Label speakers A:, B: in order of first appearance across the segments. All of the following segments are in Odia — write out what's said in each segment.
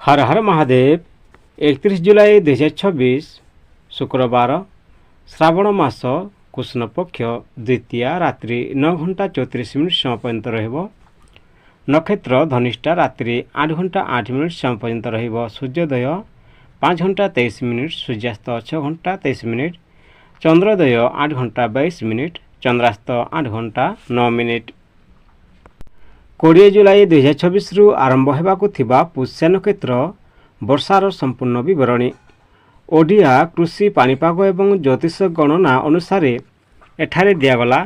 A: हर हर महादेव। 31 जुलाई 2026 शुक्रवार श्रावण मास कृष्ण पक्ष द्वितीया रात्रि 9 घंटा 34 मिनिट समय पर्यंत रहिबो। नक्षत्र धनिष्ठा रात्रि 8 घंटा 8 मिनिट समय पर्यंत रहिबो। सूर्योदय 5 घंटा 23 मिनिट, सूर्यास्त 6 घंटा 23 मिनिट, चंद्रोदय 8 घंटा 22 मिनिट, चंद्रास्त 8 घंटा 9 मिनिट। 20 जुलाई 2026 रु आरंभ हेबाकु थिबा पुष्य नक्षत्र वर्षार संपूर्ण विवरणी। ओडिया कृषि पाणीपाग एवं ज्योतिष गणना अनुसार एठारे दियागला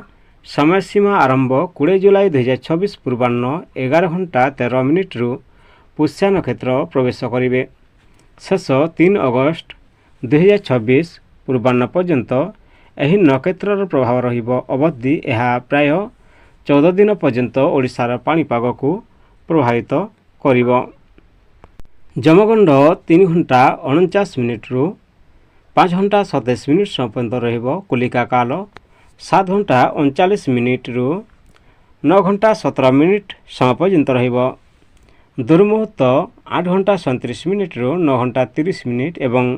A: समय सीमा आरंभ 20 जुलाई 2026 पूर्वाह्न 11 घंटा 13 मिनिट रु पुष्य नक्षत्र प्रवेश करिवे। शेष 3 अगस्त 2026 पूर्वाह्न पर्यंत एही नक्षत्रर प्रभाव रहिबो। अवधि एहा प्राय 14 दिन पर्यंत ओडिशार पाणीपाग को प्रभावित करिबो। जमगंड 3 घंटा 49 मिनिट रु 5 घंटा 27 मिनिट समय पर्यंत रहिबो। कुलिका काल 7 घंटा 39 मिनिट रु 9 घंटा 17 मिनिट समय पर्यंत रहिबो। दुर्मुहूर्त 8 घंटा 37 मिनिट रु 9 घंटा 30 मिनिट एवं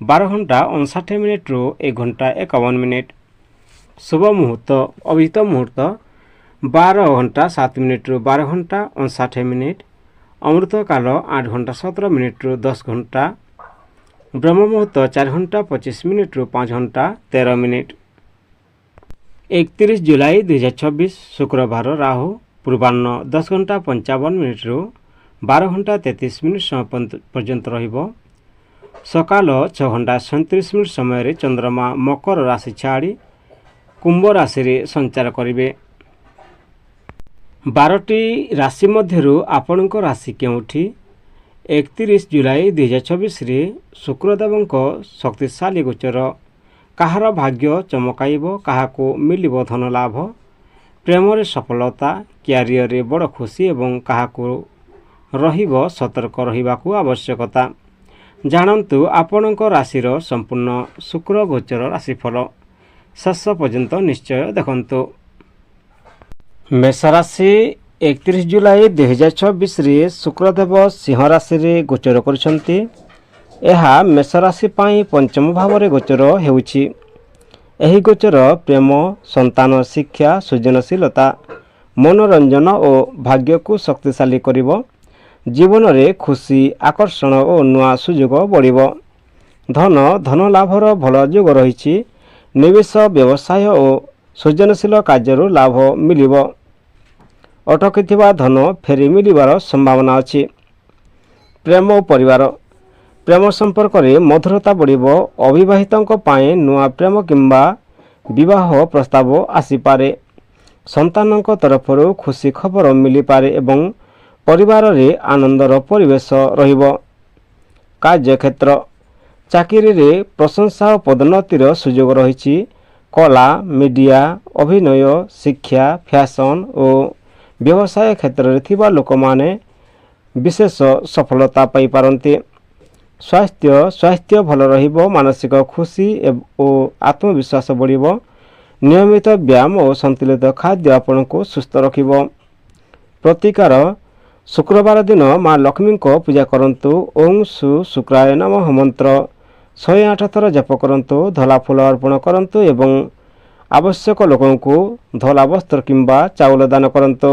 A: 12 घंटा 59 मिनिट रु 1 घंटा 51 मिनिट। शुभ मुहूर्त अभिजित मुहूर्त 12 घंटा 7 मिनिट रु 12 घंटा 59 मिनिट। अमृत काल 8 घंटा 17 मिनिट रु 10 घंटा। ब्रह्म मुहूर्त 4 घंटा 25 मिनिट रु 5 घंटा 13 मिनिट। 31 जुलाई 2026 शुक्रवार राहु पूर्वाह्न 10 घंटा 55 मिनिट रु 12 घंटा 33 मिनिट समय पर्यंत रहिबो। सकाल 6 घंटा 37 मिनिट समय चंद्रमा मकर राशि छाड़ी कुंभ राशि रे संचार करिवे। 12टी राशि मध्यरु आपणको राशि केउठी? 31 जुलाई 2026 रे शुक्रदेवको शक्तिशाली गोचर। कहार भाग्य चमकाइबो, काहाको मिलिबो धन लाभ, प्रेम रे सफलता, क्यारियर रे बड़ खुशी एवं काहाको रहिबो सतर्क रहिबाकू आवश्यकता। जानन्तु आपणको राशिर संपूर्ण शुक्र गोचर राशिफल शेष पर्यंत निश्चय देखंतु। मेष राशि 31 जुलाई 2026 रे शुक्रदेव सिंह राशि रे गोचर करुछंती। एहा मेष राशि पाई पंचम भाव रे गोचर हेउछि। एही गोचर प्रेम, संतान, शिक्षा, सृजनशीलता, मनोरंजन और भाग्य को शक्तिशाली करिवो। जीवन रे खुशी, आकर्षण और नुआ सुयोग बढ़िवो। धन लाभर भल योग रहिछि। निवेश, व्यवसाय और सृजनशील कार्य लाभ मिलिबो। अटकिथिबा धन फेरी मिलिबार संभावना अछि। प्रेम और परिवार, प्रेम संपर्क रे मधुरता बढ़िबो। अविवाहितों पाए नुआ प्रेम किंबा विवाह प्रस्ताव आसीपारे। संतानों तरफरु खुशी खबर मिली पारे एवं परिवार रे आनंदर परिवेश रहिबो। कार्यक्षेत्र, चाकरी रे प्रशंसा और पदोन्नतिर सुयोग रहिछि। कला, मीडिया, अभिनय, शिक्षा, फैशन और व्यवसाय क्षेत्र रे थिबा लोक माने विशेष सफलता पाई पारंती। स्वास्थ्य भल रहिबो। मानसिक खुशी और आत्मविश्वास बढ़िबो। नियमित व्यायाम और संतुलित खाद्य आपन को सुस्थ रखिबो। प्रतिकार, शुक्रवार दिन माँ लक्ष्मी को पूजा करंतु। ओं सु शुक्राय नमः मंत्र 108 थर जप करंतु। धला फूल अर्पण करंतु एवं आवश्यक लोकों को धला वस्त्र किंबा चाउल दान करंतु।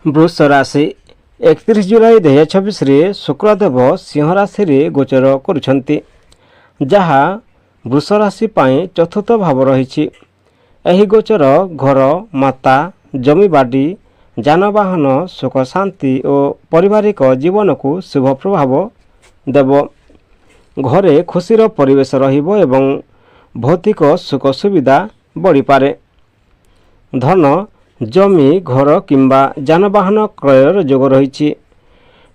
A: वृष राशि 31 जुलाई 2026 रे शुक्रदेव सिंह राशि रे गोचर करुछंती, जहा वृष राशि पाई चतुर्थ भाव रहिछि। एही गोचर घर, माता, जमीबाडी, जानवाहन, सुख शांति और पारिवारिक जीवन को शुभ प्रभाव देव। घरे खुशीर परिवेश रहिबो एवं भौतिक सुख सुविधा बढ़ी पारे। धन, जमी, घर किंबा जानवाहन क्रयर जोग रहिछि।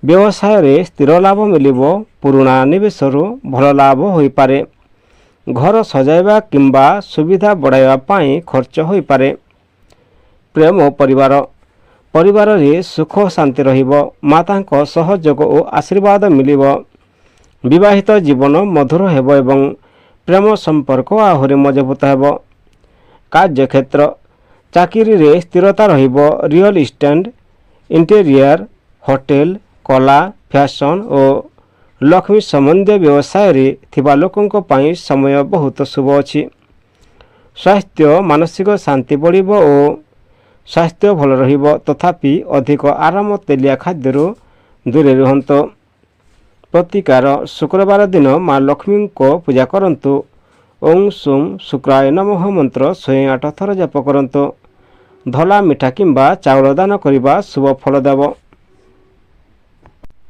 A: व्यवसाय रे स्थिर लाभ मिलिबो। पुराणा निवेशरु भल लाभ होई पारे। घर सजाइबा किंबा सुविधा बढ़ाइबा पाई खर्च होई पारे। प्रेम और परिवार रे सुख शांति रहिबो। मातांको सहयोग और आशीर्वाद मिलिबो। विवाहित जीवन मधुर हेबो एवं प्रेम संपर्क आहुरी मजबूत हेबो। कार्यक्षेत्र, चाकरी रे स्थिरता रहिबो। रियल इस्टेट, इंटेरियर, होटेल, କଲା, ଫ୍ୟାସନ୍ ଓ ଲକ୍ଷ୍ମୀ ସମ୍ବନ୍ଧୀୟ ବ୍ୟବସାୟରେ ଥିବା ଲୋକଙ୍କ ପାଇଁ ସମୟ ବହୁତ ଶୁଭ ଅଛି। ସ୍ୱାସ୍ଥ୍ୟ ମାନସିକ ଶାନ୍ତି ବଢ଼ିବ ଓ ସ୍ୱାସ୍ଥ୍ୟ ଭଲ ରହିବ। ତଥାପି ଅଧିକ ଆରାମ ତେଲିଆ ଖାଦ୍ୟରୁ ଦୂରେ ରୁହନ୍ତୁ। ପ୍ରତିକାର ଶୁକ୍ରବାର ଦିନ ମା ଲକ୍ଷ୍ମୀଙ୍କ ପୂଜା କରନ୍ତୁ। ଓଂ ସୁଂ ଶୁକ୍ରାୟ ନମଃ ମନ୍ତ୍ର 108 ଥର ଜପ କରନ୍ତୁ। ଧଳା ମିଠା କିମ୍ବା ଚାଉଳ ଦାନ କରିବା ଶୁଭ ଫଳ ଦେବ।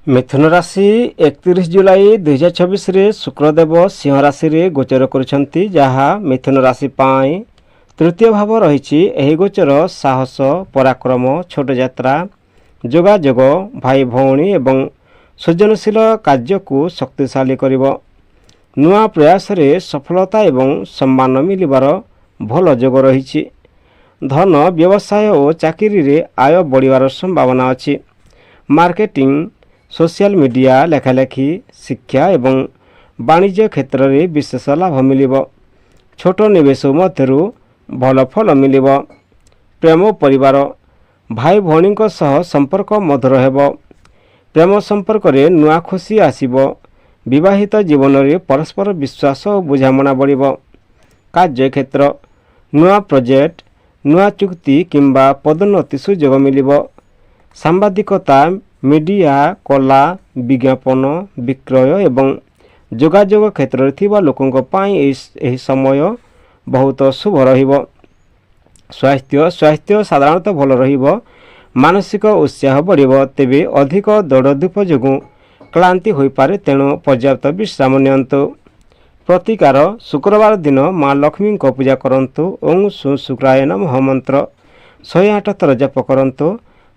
A: ମିଥୁନ ରାଶି 31 ଜୁଲାଇ 2024ରେ ଶୁକ୍ରଦେବ ସିଂହ ରାଶିରେ ଗୋଚର କରୁଛନ୍ତି, ଯାହା ମିଥୁନ ରାଶି ପାଇଁ ତୃତୀୟ ଭାବ ରହିଛି। ଏହି ଗୋଚର ସାହସ, ପରାକ୍ରମ, ଛୋଟ ଯାତ୍ରା, ଯୋଗାଯୋଗ, ଭାଇ ଭଉଣୀ ଏବଂ ସୃଜନଶୀଳ କାର୍ଯ୍ୟକୁ ଶକ୍ତିଶାଳୀ କରିବ। ନୂଆ ପ୍ରୟାସରେ ସଫଳତା ଏବଂ ସମ୍ମାନ ମିଳିବାର ଭଲ ଯୋଗ ରହିଛି। ଧନ, ବ୍ୟବସାୟ ଓ ଚାକିରିରେ ଆୟ ବଢ଼ିବାର ସମ୍ଭାବନା ଅଛି। ମାର୍କେଟିଂ, ସୋସିଆଲ ମିଡ଼ିଆ, ଲେଖାଲେଖି, ଶିକ୍ଷା ଏବଂ ବାଣିଜ୍ୟ କ୍ଷେତ୍ରରେ ବିଶେଷ ଲାଭ ମିଳିବ। ଛୋଟ ନିବେଶ ମଧ୍ୟରୁ ଭଲ ଫଳ ମିଳିବ। ପ୍ରେମ ପରିବାର, ଭାଇ ଭଉଣୀଙ୍କ ସହ ସମ୍ପର୍କ ମଧୁର ହେବ। ପ୍ରେମ ସମ୍ପର୍କରେ ନୂଆ ଖୁସି ଆସିବ। ବିବାହିତ ଜୀବନରେ ପରସ୍ପର ବିଶ୍ୱାସ ଓ ବୁଝାମଣା ବଢ଼ିବ। କାର୍ଯ୍ୟକ୍ଷେତ୍ର, ନୂଆ ପ୍ରୋଜେକ୍ଟ, ନୂଆ ଚୁକ୍ତି କିମ୍ବା ପଦୋନ୍ନତି ସୁଯୋଗ ମିଳିବ। ସାମ୍ବାଦିକତା, ମିଡ଼ିଆ, କଲା, ବିଜ୍ଞାପନ, ବିକ୍ରୟ ଏବଂ ଯୋଗାଯୋଗ କ୍ଷେତ୍ରରେ ଥିବା ଲୋକଙ୍କ ପାଇଁ ଏହି ସମୟ ବହୁତ ଶୁଭ ରହିବ। ସ୍ୱାସ୍ଥ୍ୟ ସାଧାରଣତଃ ଭଲ ରହିବ। ମାନସିକ ଉତ୍ସାହ ବଢ଼ିବ। ତେବେ ଅଧିକ ଦୌଡ଼ଧୂପ ଯୋଗୁଁ କ୍ଳାନ୍ତି ହୋଇପାରେ, ତେଣୁ ପର୍ଯ୍ୟାପ୍ତ ବିଶ୍ରାମ ନିଅନ୍ତୁ। ପ୍ରତିକାର ଶୁକ୍ରବାର ଦିନ ମା ଲକ୍ଷ୍ମୀଙ୍କ ପୂଜା କରନ୍ତୁ। ଓଂ ସୁଂ ଶୁକ୍ରାୟ ନମଃ ମନ୍ତ୍ର 108 ଥର ଜପ କରନ୍ତୁ।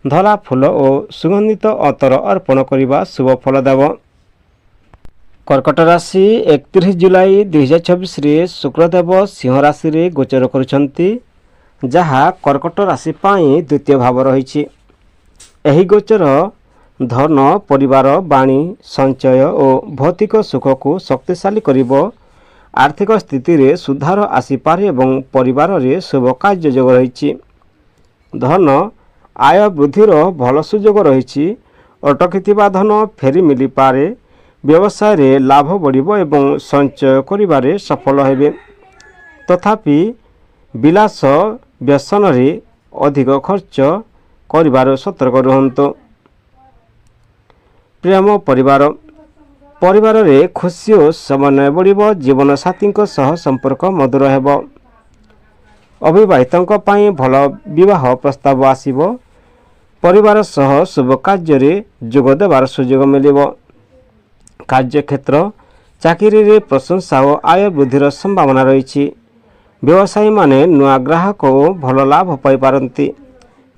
A: ଧଳା ଫୁଲ ଓ ସୁଗନ୍ଧିତ ଅତର ଅର୍ପଣ କରିବା ଶୁଭ ଫଳ ଦେବ। କର୍କଟ ରାଶି 31 ଜୁଲାଇ 2024ରେ ଶୁକ୍ରଦେବ ସିଂହ ରାଶିରେ ଗୋଚର କରୁଛନ୍ତି, ଯାହା କର୍କଟ ରାଶି ପାଇଁ ଦ୍ୱିତୀୟ ଭାବ ରହିଛି। ଏହି ଗୋଚର ଧନ, ପରିବାର, ବାଣୀ, ସଞ୍ଚୟ ଓ ଭୌତିକ ସୁଖକୁ ଶକ୍ତିଶାଳୀ କରିବ। ଆର୍ଥିକ ସ୍ଥିତିରେ ସୁଧାର ଆସିପାରେ ଏବଂ ପରିବାରରେ ଶୁଭ କାର୍ଯ୍ୟ ଯୋଗ ରହିଛି। ଧନ, ଆୟ ବୃଦ୍ଧିର ଭଲ ସୁଯୋଗ ରହିଛି। ଅଟକିଥିବା ଧନ ଫେରି ମିଳିପାରେ। ବ୍ୟବସାୟରେ ଲାଭ ବଢ଼ିବ ଏବଂ ସଞ୍ଚୟ କରିବାରେ ସଫଳ ହେବେ। ତଥାପି ବିଳାସ ବ୍ୟସନରେ ଅଧିକ ଖର୍ଚ୍ଚ କରିବାରୁ ସତର୍କ ରୁହନ୍ତୁ। ପ୍ରେମ ପରିବାରରେ ଖୁସି ଓ ସମନ୍ୱୟ ବଢ଼ିବ। ଜୀବନସାଥୀଙ୍କ ସହ ସମ୍ପର୍କ ମଧୁର ହେବ। ଅବିବାହିତଙ୍କ ପାଇଁ ଭଲ ବିବାହ ପ୍ରସ୍ତାବ ଆସିବ। ପରିବାର ସହ ଶୁଭ କାର୍ଯ୍ୟରେ ଯୋଗ ଦେବାର ସୁଯୋଗ ମିଳିବ। କାର୍ଯ୍ୟକ୍ଷେତ୍ର, ଚାକିରିରେ ପ୍ରଶଂସା ଓ ଆୟ ବୃଦ୍ଧିର ସମ୍ଭାବନା ରହିଛି। ବ୍ୟବସାୟୀମାନେ ନୂଆ ଗ୍ରାହକ ଓ ଭଲ ଲାଭ ପାଇପାରନ୍ତି।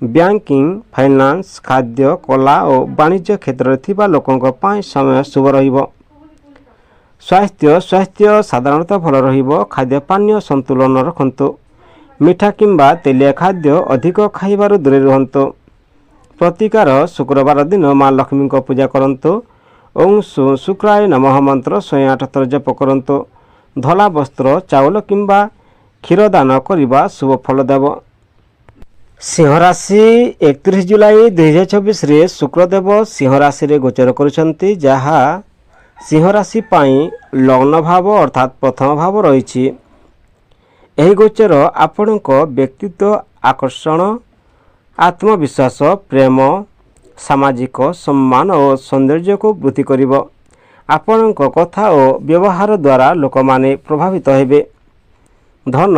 A: ବ୍ୟାଙ୍କିଂ, ଫାଇନାନ୍ସ, ଖାଦ୍ୟ, କଲା ଓ ବାଣିଜ୍ୟ କ୍ଷେତ୍ରରେ ଥିବା ଲୋକଙ୍କ ପାଇଁ ସମୟ ଶୁଭ ରହିବ। ସ୍ୱାସ୍ଥ୍ୟ ସାଧାରଣତଃ ଭଲ ରହିବ। ଖାଦ୍ୟପାନୀୟ ସନ୍ତୁଳନ ରଖନ୍ତୁ। ମିଠା କିମ୍ବା ତେଲିଆ ଖାଦ୍ୟ ଅଧିକ ଖାଇବାରୁ ଦୂରେ ରୁହନ୍ତୁ। ପ୍ରତିକାର ଶୁକ୍ରବାର ଦିନ ମା ଲକ୍ଷ୍ମୀଙ୍କ ପୂଜା କରନ୍ତୁ। ଓଂ ସୁଂ ଶୁକ୍ରାୟ ନମଃ ମନ୍ତ୍ର 108 ଥର ଜପ କରନ୍ତୁ। ଧଳା ବସ୍ତ୍ର, ଚାଉଳ କିମ୍ବା କ୍ଷୀର ଦାନ କରିବା ଶୁଭ ଫଳ ଦେବ। ସିଂହ ରାଶି 31 ଜୁଲାଇ 2024ରେ ଶୁକ୍ରଦେବ ସିଂହ ରାଶିରେ ଗୋଚର କରୁଛନ୍ତି, ଯାହା ସିଂହ ରାଶି ପାଇଁ ଲଗ୍ନ ଭାବ ଅର୍ଥାତ୍ ପ୍ରଥମ ଭାବ ରହିଛି। ଏହି ଗୋଚର ଆପଣଙ୍କ ବ୍ୟକ୍ତିତ୍ୱ, ଆକର୍ଷଣ, ଆତ୍ମବିଶ୍ୱାସ, ପ୍ରେମ, ସାମାଜିକ ସମ୍ମାନ ଓ ସୌନ୍ଦର୍ଯ୍ୟକୁ ବୃଦ୍ଧି କରିବ। ଆପଣଙ୍କ କଥା ଓ ବ୍ୟବହାର ଦ୍ୱାରା ଲୋକମାନେ ପ୍ରଭାବିତ ହେବେ। ଧନ,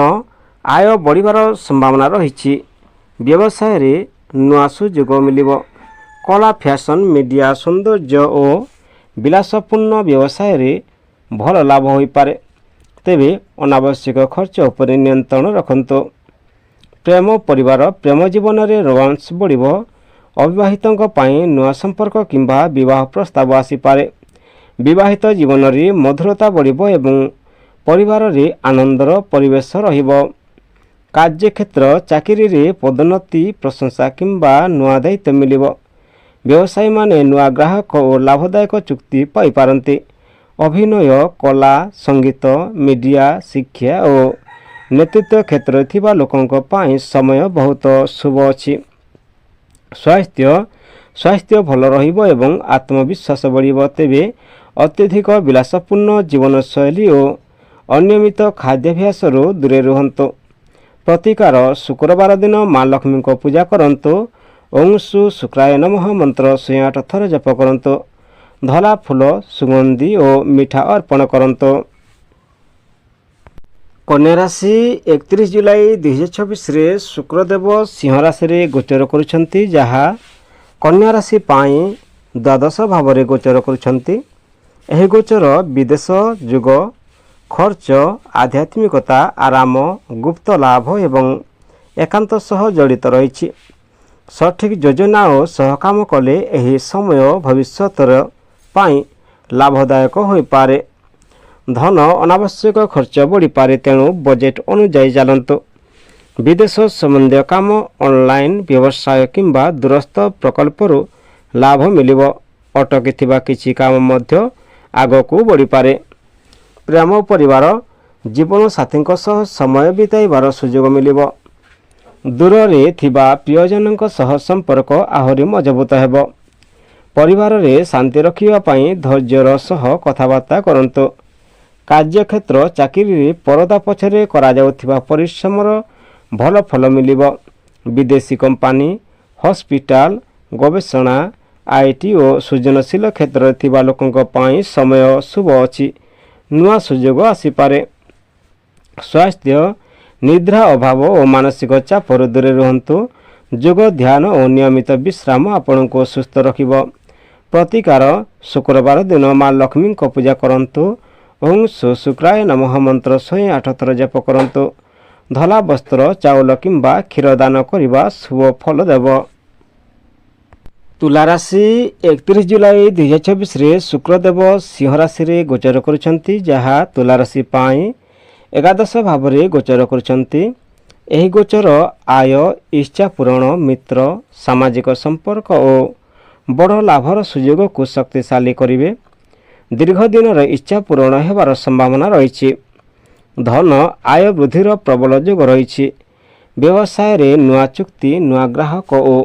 A: ଆୟ ବଢ଼ିବାର ସମ୍ଭାବନା ରହିଛି। ବ୍ୟବସାୟରେ ନୂଆ ସୁଯୋଗ ମିଳିବ। କଳା, ଫ୍ୟାସନ୍, ମିଡ଼ିଆ, ସୌନ୍ଦର୍ଯ୍ୟ ଓ ବିଳାସପୂର୍ଣ୍ଣ ବ୍ୟବସାୟରେ ଭଲ ଲାଭ ହୋଇପାରେ। ତେବେ ଅନାବଶ୍ୟକ ଖର୍ଚ୍ଚ ଉପରେ ନିୟନ୍ତ୍ରଣ ରଖନ୍ତୁ। ପ୍ରେମ ପ୍ରେମ ଜୀବନରେ ରୋମାନ୍ସ ବଢ଼ିବ। ଅବିବାହିତଙ୍କ ପାଇଁ ନୂଆ ସମ୍ପର୍କ କିମ୍ବା ବିବାହ ପ୍ରସ୍ତାବ ଆସିପାରେ। ବିବାହିତ ଜୀବନରେ ମଧୁରତା ବଢ଼ିବ ଏବଂ ପରିବାରରେ ଆନନ୍ଦର ପରିବେଶ ରହିବ। କାର୍ଯ୍ୟକ୍ଷେତ୍ର, ଚାକିରିରେ ପଦୋନ୍ନତି, ପ୍ରଶଂସା କିମ୍ବା ନୂଆ ଦାୟିତ୍ୱ ମିଳିବ। ବ୍ୟବସାୟୀମାନେ ନୂଆ ଗ୍ରାହକ ଓ ଲାଭଦାୟକ ଚୁକ୍ତି ପାଇପାରନ୍ତି। ଅଭିନୟ, କଲା, ସଙ୍ଗୀତ, ମିଡ଼ିଆ, ଶିକ୍ଷା ଓ ନେତୃତ୍ୱ କ୍ଷେତ୍ରରେ ଥିବା ଲୋକଙ୍କ ପାଇଁ ସମୟ ବହୁତ ଶୁଭ ଅଛି। ସ୍ୱାସ୍ଥ୍ୟ ଭଲ ରହିବ ଏବଂ ଆତ୍ମବିଶ୍ୱାସ ବଢ଼ିବ। ତେବେ ଅତ୍ୟଧିକ ବିଳାସପୂର୍ଣ୍ଣ ଜୀବନଶୈଳୀ ଓ ଅନିୟମିତ ଖାଦ୍ୟାଭ୍ୟାସରୁ ଦୂରେ ରୁହନ୍ତୁ। ପ୍ରତିକାର ଶୁକ୍ରବାର ଦିନ ମା ଲକ୍ଷ୍ମୀଙ୍କ ପୂଜା କରନ୍ତୁ। ଓଁ ସୁ ଶୁକ୍ରାୟ ନମଃ ମନ୍ତ୍ର 108 ଥର ଜପ କରନ୍ତୁ। ଧଳା ଫୁଲ, ସୁଗନ୍ଧି ଓ ମିଠା ଅର୍ପଣ କରନ୍ତୁ। କନ୍ୟା ରାଶି 31 ଜୁଲାଇ 2024ରେ ଶୁକ୍ରଦେବ ସିଂହ ରାଶିରେ ଗୋଚର କରୁଛନ୍ତି, ଯାହା କନ୍ୟା ରାଶି ପାଇଁ ଦ୍ୱାଦଶ ଭାବରେ ଗୋଚର କରୁଛନ୍ତି। ଏହି ଗୋଚର ବିଦେଶ ଯୋଗ, ଖର୍ଚ୍ଚ, ଆଧ୍ୟାତ୍ମିକତା, ଆରାମ, ଗୁପ୍ତ ଲାଭ ଏବଂ ଏକାନ୍ତ ସହ ଜଡ଼ିତ ରହିଛି। ସଠିକ୍ ଯୋଜନା ଓ ସହକାମ କଲେ ଏହି ସମୟ ଭବିଷ୍ୟତର ପାଇଁ ଲାଭଦାୟକ ହୋଇପାରେ। ଧନ ଅନାବଶ୍ୟକ ଖର୍ଚ୍ଚ ବଢ଼ିପାରେ, ତେଣୁ ବଜେଟ୍ ଅନୁଯାୟୀ ଚାଲନ୍ତୁ। ବିଦେଶ ସମ୍ବନ୍ଧୀୟ କାମ, ଅନଲାଇନ୍ ବ୍ୟବସାୟ କିମ୍ବା ଦୂରସ୍ଥ ପ୍ରକଳ୍ପରୁ ଲାଭ ମିଳିବ। ଅଟକିଥିବା କିଛି କାମ ମଧ୍ୟ ଆଗକୁ ବଢ଼ିପାରେ। ପ୍ରେମ ପରିବାର, ଜୀବନସାଥୀଙ୍କ ସହ ସମୟ ବିତାଇବାର ସୁଯୋଗ ମିଳିବ। ଦୂରରେ ଥିବା ପ୍ରିୟଜନଙ୍କ ସହ ସମ୍ପର୍କ ଆହୁରି ମଜବୁତ ହେବ। ପରିବାରରେ ଶାନ୍ତି ରଖିବା ପାଇଁ ଧୈର୍ଯ୍ୟର ସହ କଥାବାର୍ତ୍ତା କରନ୍ତୁ। କାର୍ଯ୍ୟକ୍ଷେତ୍ର, ଚାକିରିରେ ପରଦା ପଛରେ କରାଯାଉଥିବା ପରିଶ୍ରମର ଭଲ ଫଳ ମିଳିବ। ବିଦେଶୀ କମ୍ପାନୀ, ହସ୍ପିଟାଲ, ଗବେଷଣା, IT ଓ ସୃଜନଶୀଳ କ୍ଷେତ୍ରରେ ଥିବା ଲୋକଙ୍କ ପାଇଁ ସମୟ ଶୁଭ ଅଛି। ନୂଆ ସୁଯୋଗ ଆସିପାରେ। ସ୍ୱାସ୍ଥ୍ୟ, ନିଦ୍ରା ଅଭାବ ଓ ମାନସିକ ଚାପରୁ ଦୂରେ ରୁହନ୍ତୁ। ଯୋଗ, ଧ୍ୟାନ ଓ ନିୟମିତ ବିଶ୍ରାମ ଆପଣଙ୍କୁ ସୁସ୍ଥ ରଖିବ। ପ୍ରତିକାର ଶୁକ୍ରବାର ଦିନ ମା ଲକ୍ଷ୍ମୀଙ୍କ ପୂଜା କରନ୍ତୁ। ଓଁ ସୁ ଶୁକ୍ରାୟ ନମଃ ମନ୍ତ୍ର 108 ଥର ଜପ କରନ୍ତୁ। ଧଳା ବସ୍ତ୍ର, ଚାଉଳ କିମ୍ବା କ୍ଷୀର ଦାନ କରିବା ଶୁଭ ଫଳ ଦେବ। ତୁଲା ରାଶି 31 ଜୁଲାଇ 2024ରେ ଶୁକ୍ରଦେବ ସିଂହ ରାଶିରେ ଗୋଚର କରୁଛନ୍ତି, ଯାହା ତୁଲା ରାଶି ପାଇଁ ଏକାଦଶ ଭାବରେ ଗୋଚର କରୁଛନ୍ତି। ଏହି ଗୋଚର ଆୟ, ଇଚ୍ଛା ପୂରଣ, ମିତ୍ର, ସାମାଜିକ ସମ୍ପର୍କ ଓ ବଡ଼ ଲାଭର ସୁଯୋଗକୁ ଶକ୍ତିଶାଳୀ କରିବେ। ଦୀର୍ଘ ଦିନର ଇଚ୍ଛା ପୂରଣ ହେବାର ସମ୍ଭାବନା ରହିଛି। ଧନ ଆୟ ବୃଦ୍ଧିର ପ୍ରବଳ ଯୋଗ ରହିଛି। ବ୍ୟବସାୟରେ ନୂଆ ଚୁକ୍ତି, ନୂଆ ଗ୍ରାହକ ଓ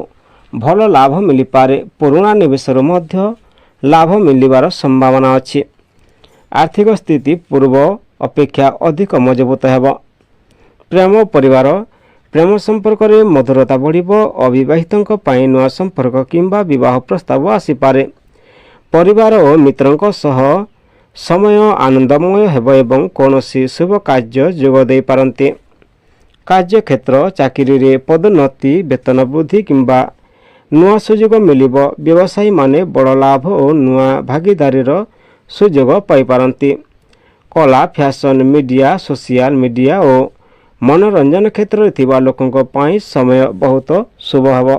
A: ଭଲ ଲାଭ ମିଳିପାରେ। ପୁରୁଣା ନିବେଶରୁ ମଧ୍ୟ ଲାଭ ମିଳିବାର ସମ୍ଭାବନା ଅଛି। ଆର୍ଥିକ ସ୍ଥିତି ପୂର୍ବ ଅପେକ୍ଷା ଅଧିକ ମଜବୁତ ହେବ। ପ୍ରେମ ପରିବାର, ପ୍ରେମ ସମ୍ପର୍କରେ ମଧୁରତା ବଢ଼ିବ। ଅବିବାହିତଙ୍କ ପାଇଁ ନୂଆ ସମ୍ପର୍କ କିମ୍ବା ବିବାହ ପ୍ରସ୍ତାବ ଆସିପାରେ। ପରିବାର ଓ ମିତ୍ରଙ୍କ ସହ ସମୟ ଆନନ୍ଦମୟ ହେବ ଏବଂ କୌଣସି ଶୁଭ କାର୍ଯ୍ୟ ଯୋଗ ଦେଇପାରନ୍ତି। କାର୍ଯ୍ୟକ୍ଷେତ୍ର, ଚାକିରିରେ ପଦୋନ୍ନତି, ବେତନ ବୃଦ୍ଧି କିମ୍ବା ନୂଆ ସୁଯୋଗ ମିଳିବ। ବ୍ୟବସାୟୀମାନେ ବଡ଼ ଲାଭ ଓ ନୂଆ ଭାଗିଦାରୀର ସୁଯୋଗ ପାଇପାରନ୍ତି। କଳା, ଫ୍ୟାଶନ, ମିଡ଼ିଆ, ସୋସିଆଲ ମିଡ଼ିଆ ଓ ମନୋରଞ୍ଜନ କ୍ଷେତ୍ରରେ ଥିବା ଲୋକଙ୍କ ପାଇଁ ସମୟ ବହୁତ ଶୁଭ ହେବ।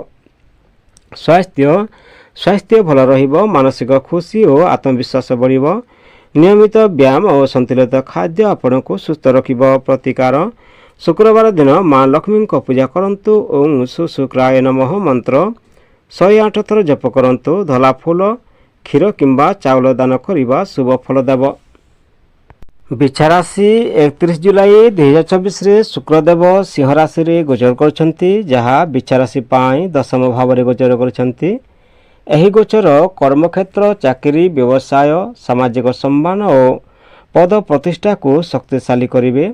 A: ସ୍ୱାସ୍ଥ୍ୟ ଭଲ ରହିବ। ମାନସିକ ଖୁସି ଓ ଆତ୍ମବିଶ୍ୱାସ ବଢ଼ିବ। ନିୟମିତ ବ୍ୟାୟାମ ଓ ସନ୍ତୁଳିତ ଖାଦ୍ୟ ଆପଣଙ୍କୁ ସୁସ୍ଥ ରଖିବ। ପ୍ରତିକାର ଶୁକ୍ରବାର ଦିନ ମା ଲକ୍ଷ୍ମୀଙ୍କ ପୂଜା କରନ୍ତୁ। ଓଁ ସୁ ଶୁକ୍ରାୟ ନମଃ ମନ୍ତ୍ର 108 ଥର ଜପ କରନ୍ତୁ। ଧଳା ଫୁଲ, କ୍ଷୀର କିମ୍ବା ଚାଉଳ ଦାନ କରିବା ଶୁଭ ଫଳ ଦେବ। ବିଛା ରାଶି 31 ଜୁଲାଇ 2024ରେ ଶୁକ୍ରଦେବ ସିଂହ ରାଶିରେ ଗୋଚର କରୁଛନ୍ତି, ଯାହା ବିଛା ରାଶି ପାଇଁ ଦଶମ ଭାବରେ ଗୋଚର କରୁଛନ୍ତି। ଏହି ଗୋଚର କର୍ମକ୍ଷେତ୍ର, ଚାକିରି, ବ୍ୟବସାୟ, ସାମାଜିକ ସମ୍ମାନ ଓ ପଦ ପ୍ରତିଷ୍ଠାକୁ ଶକ୍ତିଶାଳୀ କରିବେ।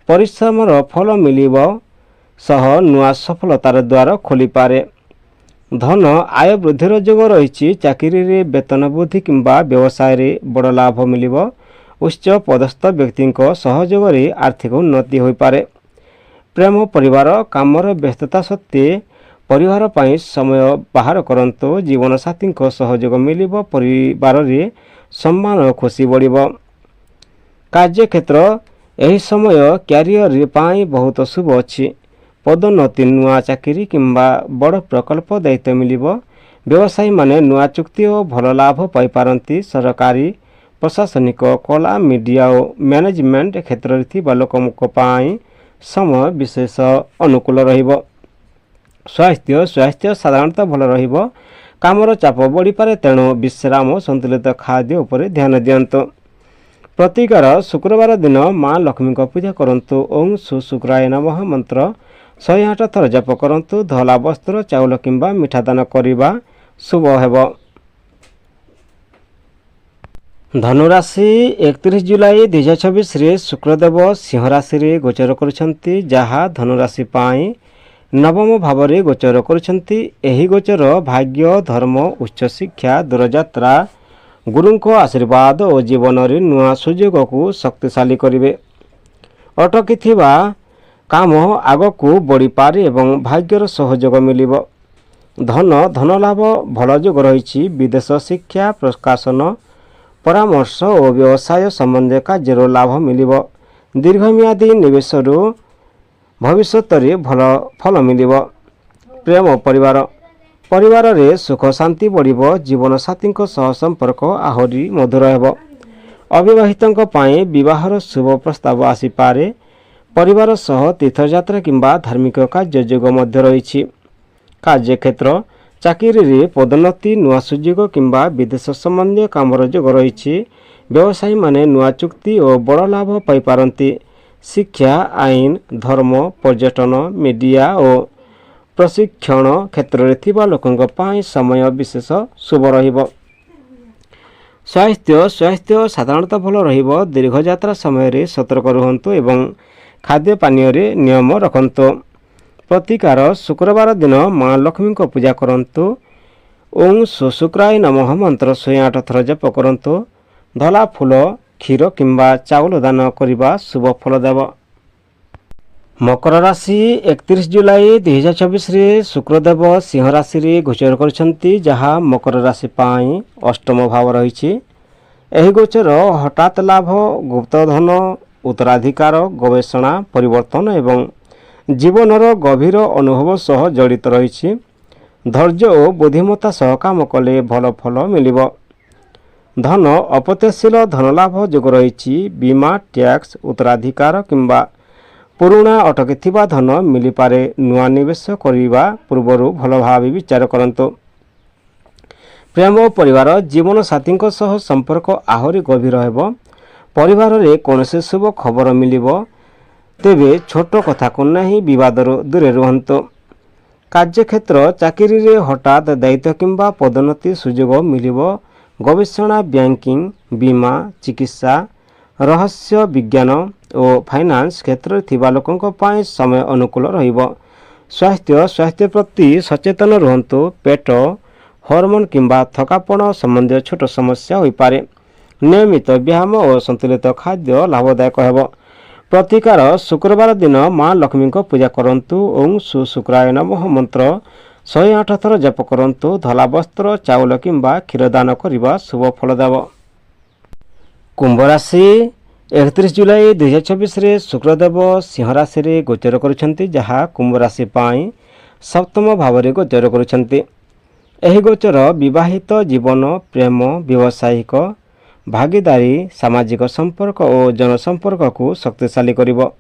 A: ପରିଶ୍ରମର ଫଳ ମିଳିବ ସହ ନୂଆ ସଫଳତାର ଦ୍ୱାର ଖୋଲିପାରେ। ଧନ ଆୟ ବୃଦ୍ଧିର ଯୋଗ ରହିଛି। ଚାକିରିରେ ବେତନ ବୃଦ୍ଧି କିମ୍ବା ବ୍ୟବସାୟରେ ବଡ଼ ଲାଭ ମିଳିବ। ଉଚ୍ଚ ପଦସ୍ଥ ବ୍ୟକ୍ତିଙ୍କ ସହଯୋଗରେ ଆର୍ଥିକ ଉନ୍ନତି ହୋଇପାରେ। ପ୍ରେମ ପରିବାର, କାମର ବ୍ୟସ୍ତତା ସତ୍ତ୍ୱେ ପରିବାର ପାଇଁ ସମୟ ବାହାର କରନ୍ତୁ। ଜୀବନସାଥୀଙ୍କ ସହଯୋଗ ମିଳିବ। ପରିବାରରେ ସମ୍ମାନ ଓ ଖୁସି ବଢ଼ିବ। କାର୍ଯ୍ୟକ୍ଷେତ୍ର, ଏହି ସମୟ କ୍ୟାରିୟର ପାଇଁ ବହୁତ ଶୁଭ ଅଛି। ପଦୋନ୍ନତି, ନୂଆ ଚାକିରି କିମ୍ବା ବଡ଼ ପ୍ରକଳ୍ପ ଦାୟିତ୍ୱ ମିଳିବ। ବ୍ୟବସାୟୀମାନେ ନୂଆ ଚୁକ୍ତି ଓ ଭଲ ଲାଭ ପାଇପାରନ୍ତି। ସରକାରୀ, ପ୍ରଶାସନିକ, କଳା, ମିଡ଼ିଆ ଓ ମ୍ୟାନେଜମେଣ୍ଟ କ୍ଷେତ୍ରରେ ଥିବା ଲୋକଙ୍କ ପାଇଁ ସମୟ ବିଶେଷ ଅନୁକୂଳ ରହିବ। ସ୍ୱାସ୍ଥ୍ୟ ସାଧାରଣତଃ ଭଲ ରହିବ। କାମର ଚାପ ବଢ଼ିପାରେ, ତେଣୁ ବିଶ୍ରାମ ଓ ସନ୍ତୁଳିତ ଖାଦ୍ୟ ଉପରେ ଧ୍ୟାନ ଦିଅନ୍ତୁ। ପ୍ରତିକାର ଶୁକ୍ରବାର ଦିନ ମା ଲକ୍ଷ୍ମୀଙ୍କ ପୂଜା କରନ୍ତୁ। ଓଁ ସୁ ଶୁକ୍ରାୟ ନମଃ ମନ୍ତ୍ର 108 ଥର ଜପ କରନ୍ତୁ। ଧଳା ବସ୍ତ୍ର, ଚାଉଳ କିମ୍ବା ମିଠା ଦାନ କରିବା शुभ हेब। धनुराशि 31 जुलाई 2024 रे शुक्रदेव सिंह राशि रे गोचर करुछंती, जहा धनुराशि पाई नवम भाव रे गोचर करुछंती। एही गोचर भाग्य, धर्म, उच्च शिक्षा, दूरयात्रा, गुरु को आशीर्वाद और जीवन रे नुआ सुयोग को शक्तिशाली करिवे। अटकी थिबा काम आग को बढ़ी पारे एवं भाग्यर सहयोग मिलिबो। धन लाभ भल जोग रही। विदेश शिक्षा, प्रकाशन, परामर्श और व्यवसाय संबंधी कार्य लाभ मिलिबो। दीर्घमियादी निवेश भविष्य रे भल फल मिलिबो। प्रेम परिवार रे सुख शांति बढ़िबो। जीवन साथी सह संपर्क आहुरी मधुर हेबो। अविवाहितों पाई विवाहर शुभ प्रस्ताव आसी पारे। परिवार सह तीर्थयात्रा किंबा धार्मिक कार्य जोग मध्य रही। कार्यक्षेत्र चाकरी रे पदोन्नति, नुआ सुयोग किंबा विदेश संबंधी कामर जोग रही। व्यवसायी माने नुआ चुक्ति और बड़ लाभ पाई पारंती। शिक्षा, आईन, धर्म, पर्यटन, मीडिया और प्रशिक्षण क्षेत्र रे थिबा लोकंक पाई समय विशेष शुभ रहिबो। स्वास्थ्य साधारणतः भल रहिबो। दीर्घ यात्रा समय रे सतर्क रहंतु एवं खाद्य पानीय रे नियम रखंतु। प्रतिकार शुक्रवार दिन माँ लक्ष्मी को पूजा करंतु। ओं सुशुक्राय नमः मंत्र 108 थर जप करंतु। धला फूल, क्षीर किंबा चावल दान करिबा शुभ फल देव। मकर राशि 31 जुलाई 2024 रे शुक्रदेव सिंह राशि रे गोचर करछंती, जहा मकर राशि पाई अष्टम भाव रही। एही गोचर हठात लाभ, गुप्त धन, उत्तराधिकार, गवेषणा, परिवर्तन एवं जीवनर गभीर अनुभव सह जड़ित रही। धैर्य और बुद्धिमत्ता सह काम कले भल फल मिलिबो। धन अप्रत्याशील धन लाभ जोग रही। बीमा, टैक्स, उत्तराधिकार किंबा पुरुणा अटकी थिबा धन मिली पारे। नुआ निवेश करिबा पूर्वरु भल भावी विचार करंतु। प्रेम और परिवार जीवन साथी सह संपर्क आहुरी गभीर हेबो। परिवार रे कोनसे शुभ खबर मिलिबो। तेबे छोट कथा को नहीं विवाद दूरे रुहंतु। कार्यक्षेत्र चाकरी रे हठात दायित्व किंबा पदोन्नति सुयोग मिलिबो। गवेषणा, बैंकिंग, बीमा, चिकित्सा, रहस्य विज्ञान और फाइनान्स क्षेत्र थिबा लोकंक पाई समय अनुकूल रहिबो। स्वास्थ्य प्रति सचेतन रुहंतु। पेट, हार्मोन किंबा थकापन संबंधी छोट समस्या होई पारे। नियमित व्यायाम और संतुलित खाद्य लाभदायक हेबो। प्रतिकार शुक्रवार दिन माँ लक्ष्मी को पूजा करंतु। ओं सुशुक्राय नमः मंत्र 108 थर जप करंतु। धला वस्त्र, चावल किंबा क्षीर दान करिबा शुभ फल देव। कुंभ राशि 31 जुलाई 2024 रे शुक्रदेव सिंह राशि रे गोचर करुछंती, जहा कुंभ राशि पाई सप्तम भाव रे गोचर करुछंती। एही गोचर विवाहित जीवन, प्रेम, व्यावसायिक भागीदारी, सामाजिक संपर्क और जनसंपर्क को शक्तिशाली करिबो।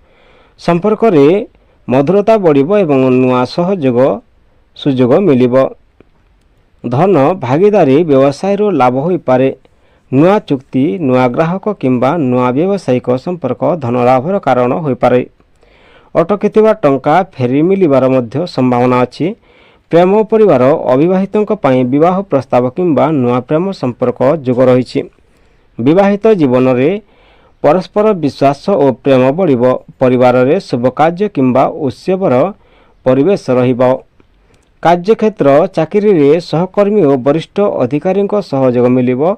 A: संपर्क रे मधुरता बढ़िबो एवं नुआ सहयोग सुयोग मिलिबो। धन भागीदारी व्यवसाय रो लाभ होई पारे। नुआ चुक्ति, नुआ ग्राहक किंबा नुआ व्यावसायिक संपर्क धन लाभर कारण होई पारे। अटकी टंका फेरी मिलिबार मध्य संभावना अछि। प्रेम परिवार अविवाहितों पाई विवाह प्रस्ताव किंबा नुआ प्रेम संपर्क जोग रही। विवाहित जीवन रे परस्पर विश्वास और प्रेम बढ़िबो। परिवार रे शुभ कार्य किंबा उत्सवर परिवेश रहिबो। कार्यक्षेत्र चाकरी रे सहकर्मी और वरिष्ठ अधिकारी सहयोग मिलिबो।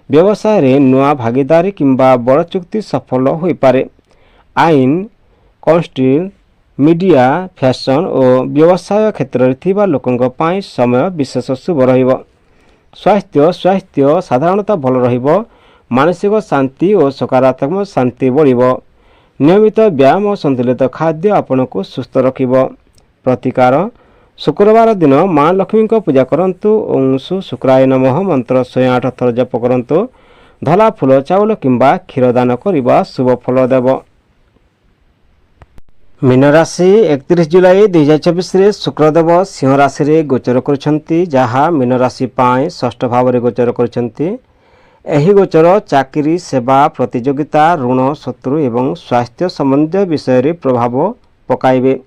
A: व्यवसाय रे नुआ भागीदारी किंबा बड़ चुक्ति सफल होई पारे। आईन, कन्स्ट्रिल, मीडिया, फैशन और व्यवसाय क्षेत्र रे थिबा लोकंक पाई समय विशेष शुभ रहिबो। स्वास्थ्य साधारणतः भल रहिबो। मानसिक शांति और सकारात्मक शांति बढ़िबो। नियमित व्यायाम और संतुलित खाद्य आपन को सुस्थ रखिबो। प्रतिकार शुक्रवार दिन माँ लक्ष्मी को पूजा करंतु। ओं शुक्राय नमः मंत्र 108 थर जप करंतु। धला फूल, चावल किंबा क्षीर दान करिबा शुभ फल देव। मीन राशि 31 जुलाई 2024 रे शुक्रदेव सिंह राशि रे गोचर करुछंती, जहा मीन राशि पाई षष्ठ भाव रे गोचर करुछंती। एही गोचर चाकरी, सेवा, प्रतियोगिता, ऋण, शत्रु एवं स्वास्थ्य संबंधी विषय रे प्रभाव पकाइबे।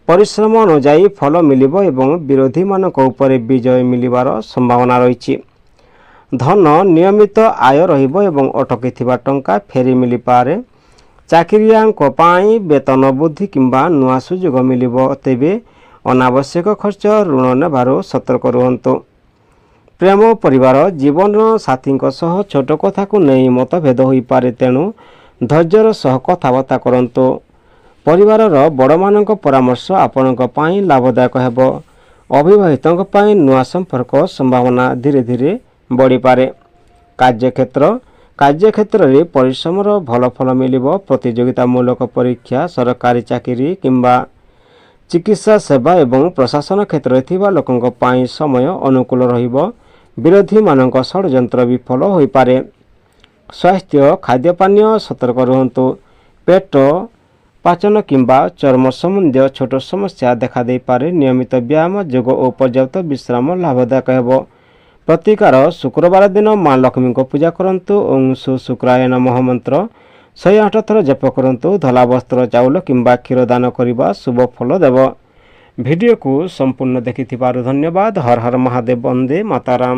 A: ପରିଶ୍ରମ ଅନୁଯାୟୀ ଫଳ ମିଳିବ ଏବଂ ବିରୋଧୀମାନଙ୍କ ଉପରେ ବିଜୟ ମିଳିବାର ସମ୍ଭାବନା ରହିଛି। ଧନ ନିୟମିତ ଆୟ ରହିବ ଏବଂ ଅଟକିଥିବା ଟଙ୍କା ଫେରି ମିଳିପାରେ। ଚାକିରିଆଙ୍କ ପାଇଁ ବେତନ ବୃଦ୍ଧି କିମ୍ବା ନୂଆ ସୁଯୋଗ ମିଳିବ, ତେବେ ଅନାବଶ୍ୟକ ଖର୍ଚ୍ଚ ଋଣ ନେବାରୁ ସତର୍କ ରୁହନ୍ତୁ। ପ୍ରେମ ପରିବାର ଜୀବନ ସାଥୀଙ୍କ ସହ ଛୋଟ କଥାକୁ ନେଇ ମତଭେଦ ହୋଇପାରେ, ତେଣୁ ଧୈର୍ଯ୍ୟର ସହ କଥାବାର୍ତ୍ତା କରନ୍ତୁ। ପରିବାରର ବଡ଼ମାନଙ୍କ ପରାମର୍ଶ ଆପଣଙ୍କ ପାଇଁ ଲାଭଦାୟକ ହେବ। ଅବିବାହିତଙ୍କ ପାଇଁ ନୂଆ ସମ୍ପର୍କ ସମ୍ଭାବନା ଧୀରେ ଧୀରେ ବଢ଼ିପାରେ। କାର୍ଯ୍ୟକ୍ଷେତ୍ରରେ ପରିଶ୍ରମର ଭଲ ଫଳ ମିଳିବ। ପ୍ରତିଯୋଗିତାମୂଳକ ପରୀକ୍ଷା, ସରକାରୀ ଚାକିରି କିମ୍ବା ଚିକିତ୍ସା ସେବା ଏବଂ ପ୍ରଶାସନ କ୍ଷେତ୍ରରେ ଥିବା ଲୋକଙ୍କ ପାଇଁ ସମୟ ଅନୁକୂଳ ରହିବ। ବିରୋଧୀମାନଙ୍କ ଷଡ଼ଯନ୍ତ୍ର ବିଫଳ ହୋଇପାରେ। ସ୍ୱାସ୍ଥ୍ୟ ଖାଦ୍ୟପାନୀୟ ସତର୍କ ରୁହନ୍ତୁ। ପେଟ, ପାଚନ କିମ୍ବା ଚର୍ମ ସମ୍ବନ୍ଧୀୟ ଛୋଟ ସମସ୍ୟା ଦେଖାଦେଇପାରେ। ନିୟମିତ ବ୍ୟାୟାମ, ଯୋଗ ଓ ପର୍ଯ୍ୟାପ୍ତ ବିଶ୍ରାମ ଲାଭଦାୟକ ହେବ। ପ୍ରତିକାର ଶୁକ୍ରବାର ଦିନ ମା ଲକ୍ଷ୍ମୀଙ୍କ ପୂଜା କରନ୍ତୁ। ଓଁ ଶୁକ୍ରାୟ ନମଃ ମନ୍ତ୍ର 108 ଥର ଜପ କରନ୍ତୁ। ଧଳା ବସ୍ତ୍ର, ଚାଉଳ କିମ୍ବା କ୍ଷୀର ଦାନ କରିବା ଶୁଭ ଫଳ ଦେବ। ଭିଡ଼ିଓକୁ ସମ୍ପୂର୍ଣ୍ଣ ଦେଖିଥିବାରୁ ଧନ୍ୟବାଦ। ହର ହର ମହାଦେବ, ବନ୍ଦେ ମାତାରାମ।